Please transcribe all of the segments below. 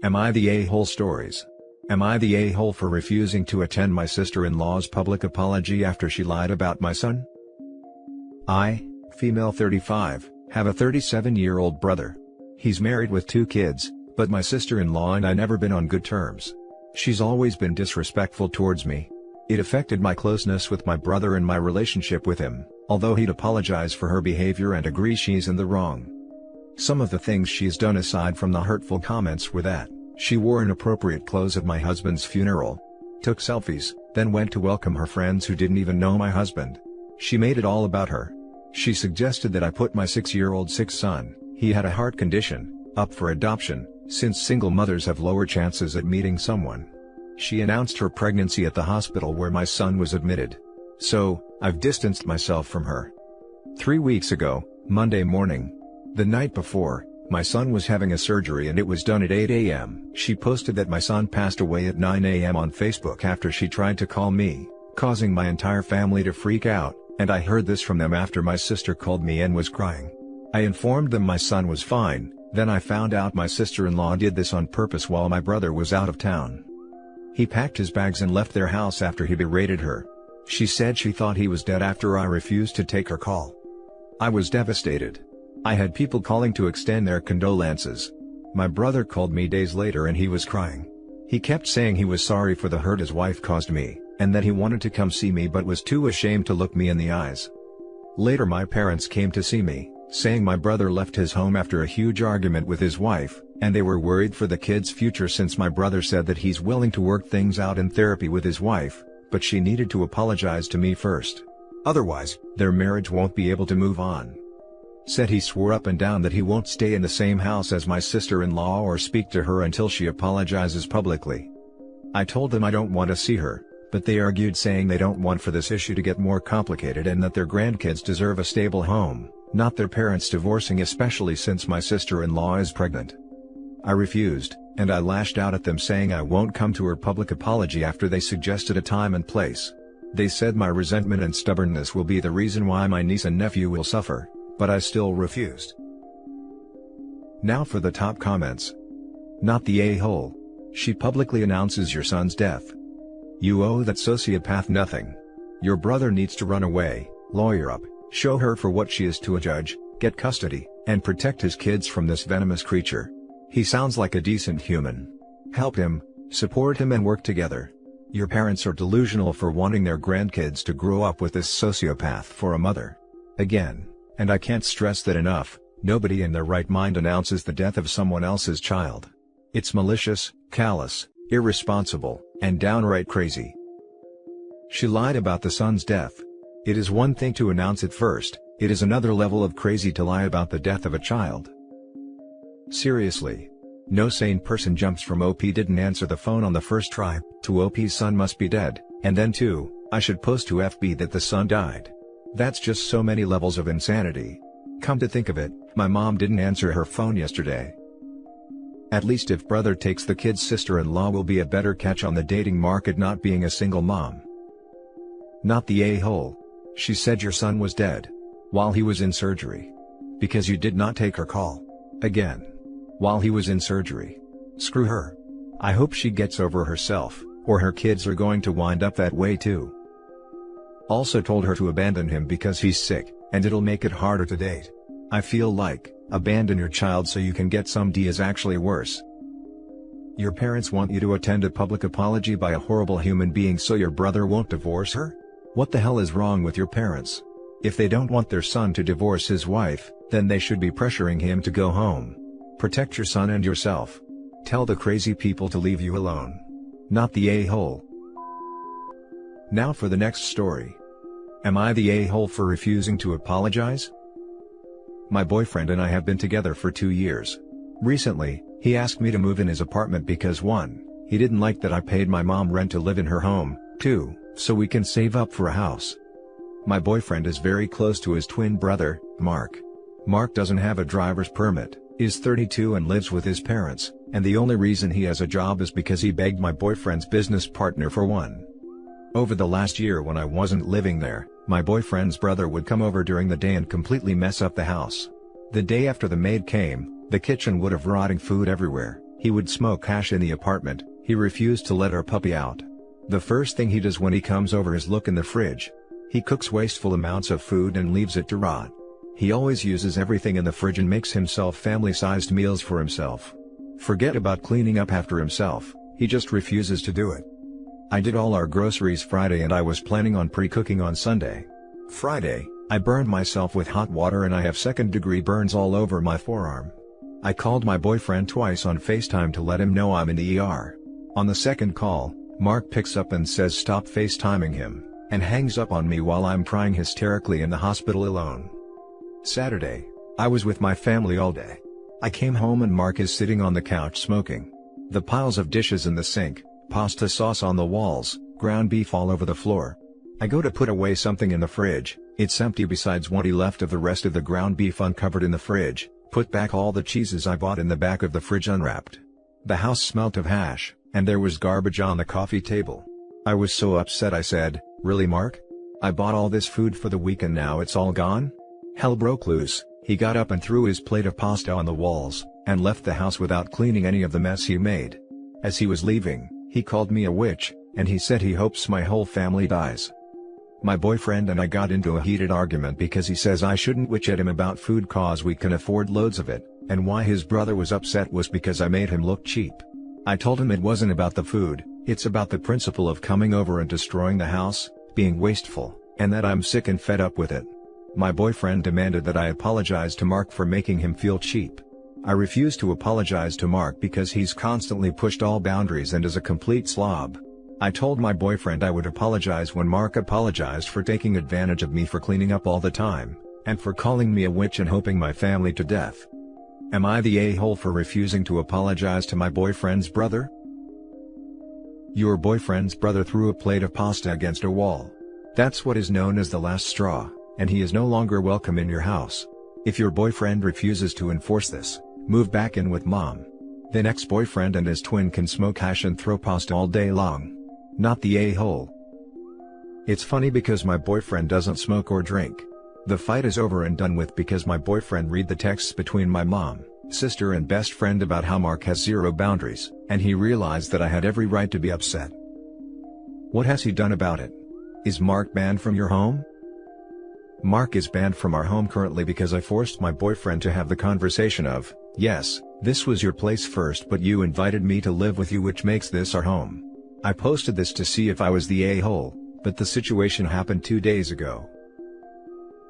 Am I the a-hole stories? Am I the a-hole for refusing to attend my sister-in-law's public apology after she lied about my son? I, female 35, have a 37-year-old brother. He's married with 2 kids, but my sister-in-law and I never been on good terms. She's always been disrespectful towards me. It affected my closeness with my brother and my relationship with him, although he'd apologize for her behavior and agree she's in the wrong. Some of the things she's done aside from the hurtful comments were that she wore inappropriate clothes at my husband's funeral, took selfies, then went to welcome her friends who didn't even know my husband. She made it all about her. She suggested that I put my 6-year-old son, he had a heart condition, up for adoption, since single mothers have lower chances at meeting someone. She announced her pregnancy at the hospital where my son was admitted. So, I've distanced myself from her. 3 weeks ago, Monday morning, the night before, my son was having a surgery and it was done at 8 a.m. She posted that my son passed away at 9 a.m. on Facebook after she tried to call me, causing my entire family to freak out, and I heard this from them after my sister called me and was crying. I informed them my son was fine, then I found out my sister-in-law did this on purpose while my brother was out of town. He packed his bags and left their house after he berated her. She said she thought he was dead after I refused to take her call. I was devastated. I had people calling to extend their condolences. My brother called me days later and he was crying. He kept saying he was sorry for the hurt his wife caused me, and that he wanted to come see me but was too ashamed to look me in the eyes. Later my parents came to see me, saying my brother left his home after a huge argument with his wife, and they were worried for the kids' future since my brother said that he's willing to work things out in therapy with his wife, but she needed to apologize to me first. Otherwise, their marriage won't be able to move on. Said he swore up and down that he won't stay in the same house as my sister-in-law or speak to her until she apologizes publicly. I told them I don't want to see her, but they argued saying they don't want for this issue to get more complicated and that their grandkids deserve a stable home, not their parents divorcing, especially since my sister-in-law is pregnant. I refused, and I lashed out at them saying I won't come to her public apology after they suggested a time and place. They said my resentment and stubbornness will be the reason why my niece and nephew will suffer, but I still refused. Now for the top comments. Not the a-hole. She publicly announces your son's death. You owe that sociopath nothing. Your brother needs to run away, lawyer up, show her for what she is to a judge, get custody, and protect his kids from this venomous creature. He sounds like a decent human. Help him, support him and work together. Your parents are delusional for wanting their grandkids to grow up with this sociopath for a mother. Again, and I can't stress that enough, nobody in their right mind announces the death of someone else's child. It's malicious, callous, irresponsible, and downright crazy. She lied about the son's death. It is one thing to announce it first, it is another level of crazy to lie about the death of a child. Seriously. No sane person jumps from OP didn't answer the phone on the first try, to OP's son must be dead, and then to, I should post to FB that the son died. That's just so many levels of insanity. Come to think of it, my mom didn't answer her phone yesterday. At least if brother takes the kid's sister-in-law will be a better catch on the dating market not being a single mom. Not the a-hole. She said your son was dead. While he was in surgery. Because you did not take her call. Again. While he was in surgery. Screw her. I hope she gets over herself, or her kids are going to wind up that way too. Also told her to abandon him because he's sick, and it'll make it harder to date. I feel like, abandon your child so you can get some D is actually worse. Your parents want you to attend a public apology by a horrible human being so your brother won't divorce her? What the hell is wrong with your parents? If they don't want their son to divorce his wife, then they should be pressuring him to go home. Protect your son and yourself. Tell the crazy people to leave you alone. Not the a-hole. Now for the next story. Am I the a-hole for refusing to apologize? My boyfriend and I have been together for 2 years. Recently, he asked me to move in his apartment because 1, he didn't like that I paid my mom rent to live in her home, 2, so we can save up for a house. My boyfriend is very close to his twin brother, Mark. Mark doesn't have a driver's permit, is 32 and lives with his parents, and the only reason he has a job is because he begged my boyfriend's business partner for one. Over the last year when I wasn't living there, my boyfriend's brother would come over during the day and completely mess up the house. The day after the maid came, the kitchen would have rotting food everywhere, He would smoke hash in the apartment. He refused to let our puppy out. The first thing he does when he comes over is look in the fridge. He cooks wasteful amounts of food and leaves it to rot. He always uses everything in the fridge and makes himself family-sized meals for himself. Forget about cleaning up after himself, he just refuses to do it. I did all our groceries Friday and I was planning on pre-cooking on Sunday. Friday, I burned myself with hot water and I have second-degree burns all over my forearm. I called my boyfriend twice on FaceTime to let him know I'm in the ER. On the second call, Mark picks up and says stop FaceTiming him, and hangs up on me while I'm crying hysterically in the hospital alone. Saturday, I was with my family all day. I came home and Mark is sitting on the couch smoking. The piles of dishes in the sink, pasta sauce on the walls, ground beef all over the floor. I go to put away something in the fridge, it's empty besides what he left of the rest of the ground beef uncovered in the fridge, put back all the cheeses I bought in the back of the fridge unwrapped. The house smelt of hash, and there was garbage on the coffee table. I was so upset I said, "Really, Mark? I bought all this food for the week and now it's all gone?" Hell broke loose. He got up and threw his plate of pasta on the walls, and left the house without cleaning any of the mess he made. As he was leaving, he called me a witch, and he said he hopes my whole family dies. My boyfriend and I got into a heated argument because he says I shouldn't witch at him about food cause we can afford loads of it, and why his brother was upset was because I made him look cheap. I told him it wasn't about the food, it's about the principle of coming over and destroying the house, being wasteful, and that I'm sick and fed up with it. My boyfriend demanded that I apologize to Mark for making him feel cheap. I refused to apologize to Mark because he's constantly pushed all boundaries and is a complete slob. I told my boyfriend I would apologize when Mark apologized for taking advantage of me for cleaning up all the time, and for calling me a witch and hoping my family to death. Am I the a-hole for refusing to apologize to my boyfriend's brother? Your boyfriend's brother threw a plate of pasta against a wall. That's what is known as the last straw, and he is no longer welcome in your house. If your boyfriend refuses to enforce this, move back in with mom. Then ex-boyfriend and his twin can smoke hash and throw pasta all day long. Not the a-hole. It's funny because my boyfriend doesn't smoke or drink. The fight is over and done with because my boyfriend read the texts between my mom, sister and best friend about how Mark has zero boundaries, and he realized that I had every right to be upset. What has he done about it? Is Mark banned from your home? Mark is banned from our home currently because I forced my boyfriend to have the conversation of, yes, this was your place first but you invited me to live with you which makes this our home. I posted this to see if I was the a-hole, but the situation happened 2 days ago.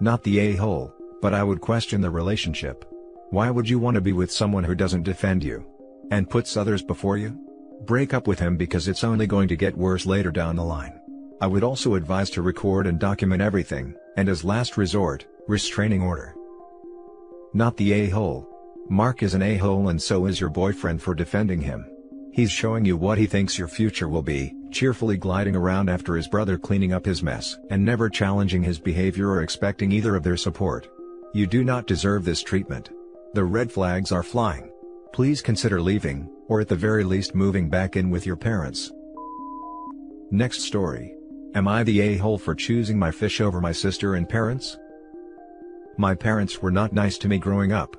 Not the a-hole, but I would question the relationship. Why would you want to be with someone who doesn't defend you? And puts others before you? Break up with him because it's only going to get worse later down the line. I would also advise to record and document everything, and as last resort, restraining order. Not the a-hole. Mark is an a-hole and so is your boyfriend for defending him. He's showing you what he thinks your future will be, cheerfully gliding around after his brother cleaning up his mess and never challenging his behavior or expecting either of their support. You do not deserve this treatment. The red flags are flying. Please consider leaving, or at the very least moving back in with your parents. Next story. Am I the a-hole for choosing my fish over my sister and parents? My parents were not nice to me growing up.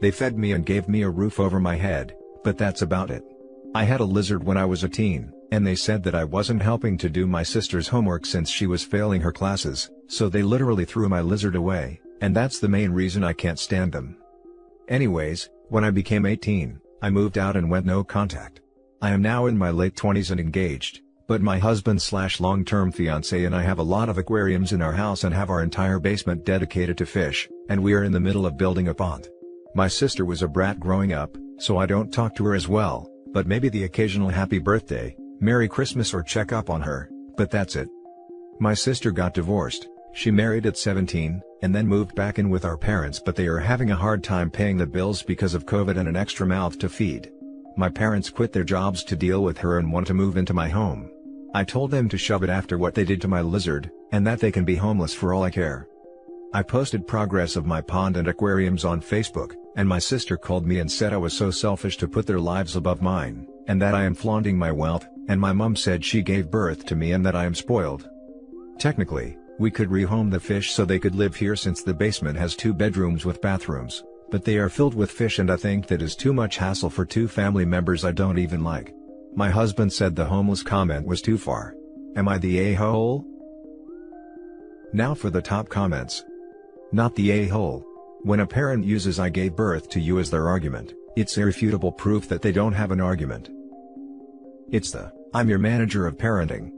They fed me and gave me a roof over my head, but that's about it. I had a lizard when I was a teen, and they said that I wasn't helping to do my sister's homework since she was failing her classes, so they literally threw my lizard away, and that's the main reason I can't stand them. Anyways, when I became 18, I moved out and went no contact. I am now in my late 20s and engaged, but my husband/long-term fiancé and I have a lot of aquariums in our house and have our entire basement dedicated to fish, and we are in the middle of building a pond. My sister was a brat growing up, so I don't talk to her as well, but maybe the occasional happy birthday, Merry Christmas or check up on her, but that's it. My sister got divorced, she married at 17, and then moved back in with our parents but they are having a hard time paying the bills because of COVID and an extra mouth to feed. My parents quit their jobs to deal with her and want to move into my home. I told them to shove it after what they did to my lizard, and that they can be homeless for all I care. I posted progress of my pond and aquariums on Facebook, and my sister called me and said I was so selfish to put their lives above mine, and that I am flaunting my wealth, and my mom said she gave birth to me and that I am spoiled. Technically, we could rehome the fish so they could live here since the basement has 2 bedrooms with bathrooms, But they are filled with fish, and I think that is too much hassle for two family members I don't even like. My husband said the homeless comment was too far. Am I the a-hole? Now for the top comments. Not the a-hole. When a parent uses "I gave birth to you" as their argument, it's irrefutable proof that they don't have an argument. It's the "I'm your manager of parenting."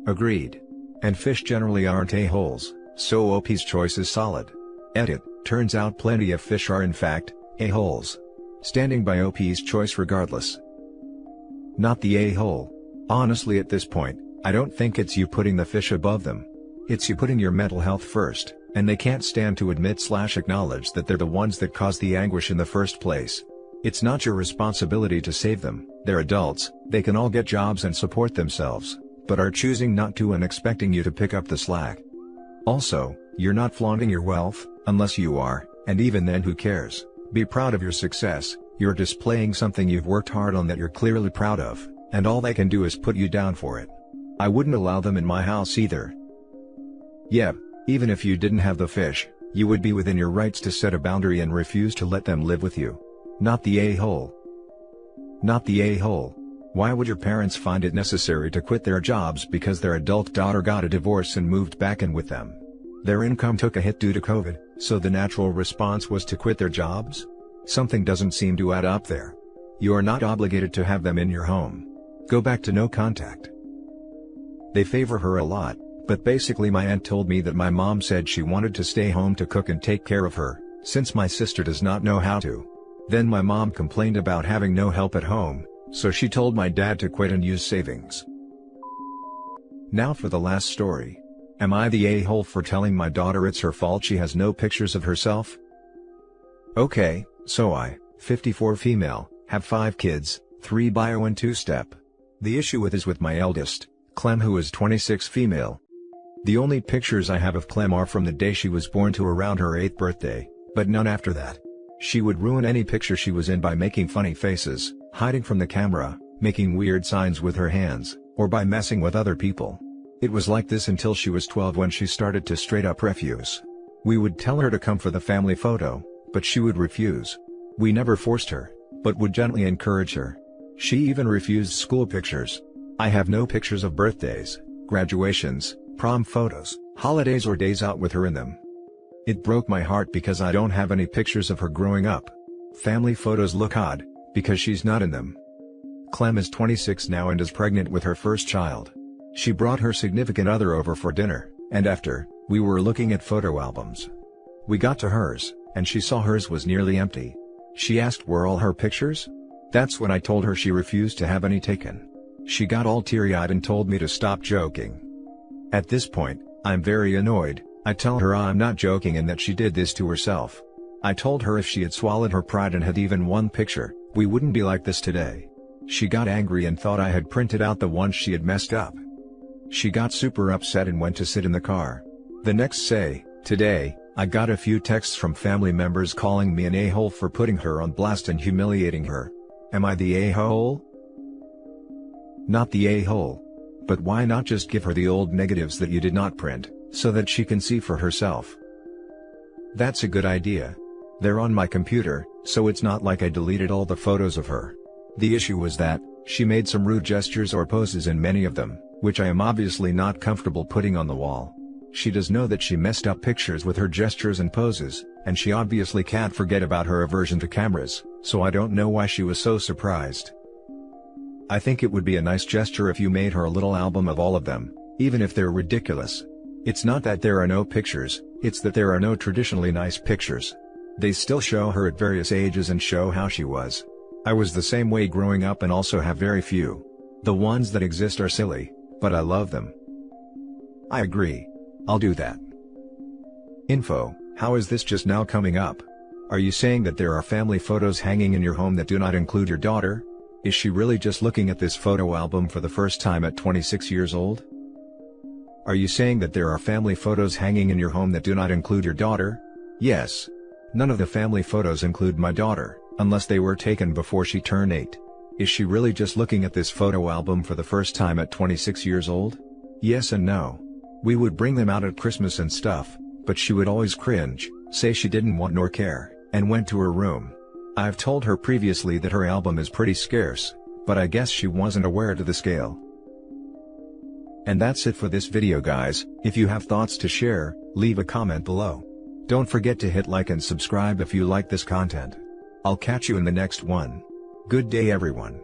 Agreed. And fish generally aren't a-holes, so OP's choice is solid. Edit, turns out plenty of fish are in fact a-holes. Standing by OP's choice regardless. Not the a-hole. Honestly, at this point, I don't think it's you putting the fish above them. It's you putting your mental health first, and they can't stand to admit/acknowledge that they're the ones that caused the anguish in the first place. It's not your responsibility to save them. They're adults, they can all get jobs and support themselves, but are choosing not to and expecting you to pick up the slack. Also, you're not flaunting your wealth, unless you are, and even then who cares? Be proud of your success. You're displaying something you've worked hard on that you're clearly proud of, and all they can do is put you down for it. I wouldn't allow them in my house either. Yeah, even if you didn't have the fish, you would be within your rights to set a boundary and refuse to let them live with you. Not the a-hole. Not the a-hole. Why would your parents find it necessary to quit their jobs because their adult daughter got a divorce and moved back in with them? Their income took a hit due to COVID, so the natural response was to quit their jobs? Something doesn't seem to add up there. You are not obligated to have them in your home. Go back to no contact. They favor her a lot, but basically my aunt told me that my mom said she wanted to stay home to cook and take care of her, since my sister does not know how to. Then my mom complained about having no help at home, so she told my dad to quit and use savings. Now for the last story. Am I the a-hole for telling my daughter it's her fault she has no pictures of herself? Okay, so I, 54 female, have 5 kids, 3 bio and 2 step. The issue is with my eldest, Clem, who is 26 female. The only pictures I have of Clem are from the day she was born to around her 8th birthday, but none after that. She would ruin any picture she was in by making funny faces, hiding from the camera, making weird signs with her hands, or by messing with other people. It was like this until she was 12 when she started to straight up refuse. We would tell her to come for the family photo, but she would refuse. We never forced her, but would gently encourage her. She even refused school pictures. I have no pictures of birthdays, graduations, prom photos, holidays or days out with her in them. It broke my heart because I don't have any pictures of her growing up. Family photos look odd, because she's not in them. Clem is 26 now and is pregnant with her first child. She brought her significant other over for dinner, and after, we were looking at photo albums. We got to hers, and she saw hers was nearly empty. She asked were all her pictures? That's when I told her she refused to have any taken. She got all teary-eyed and told me to stop joking. At this point, I'm very annoyed. I tell her I'm not joking and that she did this to herself. I told her if she had swallowed her pride and had even one picture, we wouldn't be like this today. She got angry and thought I had printed out the ones she had messed up. She got super upset and went to sit in the car. The next today, I got a few texts from family members calling me an a-hole for putting her on blast and humiliating her. Am I the a-hole? Not the a-hole. But why not just give her the old negatives that you did not print, so that she can see for herself? That's a good idea. They're on my computer, so it's not like I deleted all the photos of her. The issue was that, she made some rude gestures or poses in many of them, which I am obviously not comfortable putting on the wall. She does know that she messed up pictures with her gestures and poses, and she obviously can't forget about her aversion to cameras, so I don't know why she was so surprised. I think it would be a nice gesture if you made her a little album of all of them, even if they're ridiculous. It's not that there are no pictures, it's that there are no traditionally nice pictures. They still show her at various ages and show how she was. I was the same way growing up and also have very few. The ones that exist are silly, but I love them. I agree. I'll do that. Info: how is this just now coming up? Are you saying that there are family photos hanging in your home that do not include your daughter? Is she really just looking at this photo album for the first time at 26 years old? Are you saying that there are family photos hanging in your home that do not include your daughter? Yes. None of the family photos include my daughter, unless they were taken before she turned 8. Is she really just looking at this photo album for the first time at 26 years old? Yes and no. We would bring them out at Christmas and stuff, but she would always cringe, say she didn't want nor care, and went to her room. I've told her previously that her album is pretty scarce, but I guess she wasn't aware to the scale. And that's it for this video guys. If you have thoughts to share, leave a comment below. Don't forget to hit like and subscribe if you like this content. I'll catch you in the next one. Good day everyone.